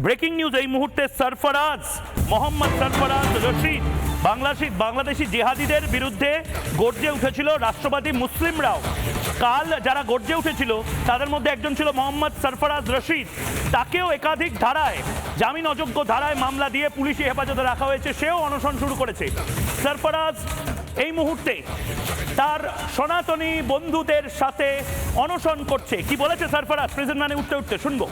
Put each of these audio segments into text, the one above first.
Breaking news এই মুহূর্তে সরফরাজ মোহাম্মদ সরফরাজ রশিদ বাংলাদেশি জিহাদিদের বিরুদ্ধে গর্জে উঠেছিল রাষ্ট্রবাদী মুসলিমরাও। কাল যারা গর্জে উঠেছিল তাদের মধ্যে একজন ছিল মোহাম্মদ সরফরাজ রশিদ। তাকেও একাধিক ধারায় জামিন অযোগ্য ধারায় মামলা দিয়ে পুলিশি হেফাজতে রাখা হয়েছে, সেও অনশন শুরু করেছে। সরফরাজ এই মুহূর্তে তার সনাতনী বন্ধুদের সাথে অনশন করছে। কি বলেছে সরফরাজ প্রেজেন্ট মানে উঠতে উঠতে শুনবো।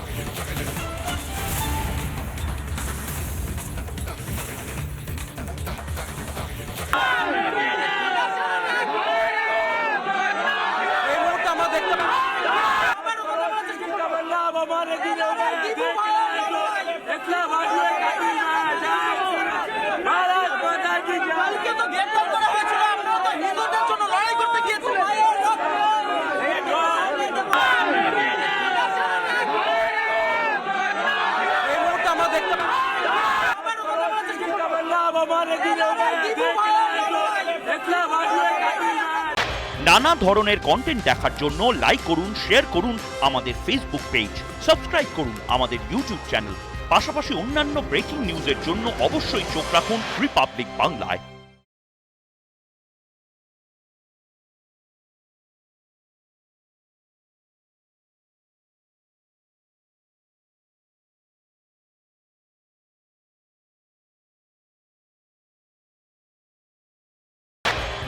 নানা ধরনের কন্টেন্ট দেখার জন্য লাইক করুন, শেয়ার করুন আমাদের ফেসবুক পেজ, সাবস্ক্রাইব করুন আমাদের ইউটিউব চ্যানেল। পাশাপাশি অন্যান্য ব্রেকিং নিউজের জন্য অবশ্যই চোখ রাখুন রিপাবলিক বাংলায়।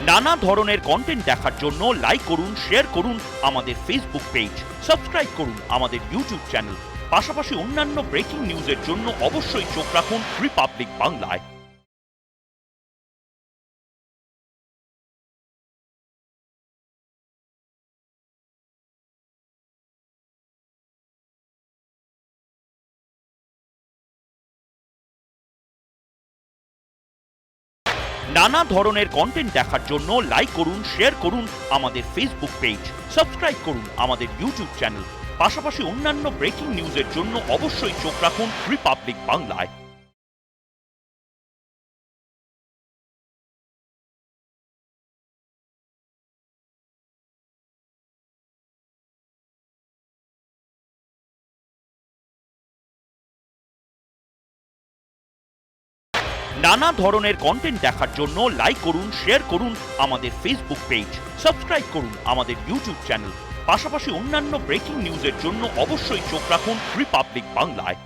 নানা ধরনের কন্টেন্ট দেখার জন্য লাইক করুন, শেয়ার করুন আমাদের ফেসবুক পেজ, সাবস্ক্রাইব করুন আমাদের ইউটিউব চ্যানেল। পাশাপাশি অন্যান্য ব্রেকিং নিউজের জন্য অবশ্যই চোখ রাখুন রিপাবলিক বাংলায়। নানা ধরনের কন্টেন্ট দেখার জন্য লাইক করুন, শেয়ার করুন আমাদের ফেসবুক পেজ, সাবস্ক্রাইব করুন আমাদের ইউটিউব চ্যানেল। পাশাপাশি অন্যান্য ব্রেকিং নিউজের জন্য অবশ্যই চোখ রাখুন রিপাবলিক বাংলায়। নানা ধরনের কন্টেন্ট দেখার জন্য লাইক করুন, শেয়ার করুন আমাদের ফেসবুক পেজ, সাবস্ক্রাইব করুন আমাদের ইউটিউব চ্যানেল। পাশাপাশি অন্যান্য ব্রেকিং নিউজের জন্য অবশ্যই চোখ রাখুন রিপাবলিক বাংলায়।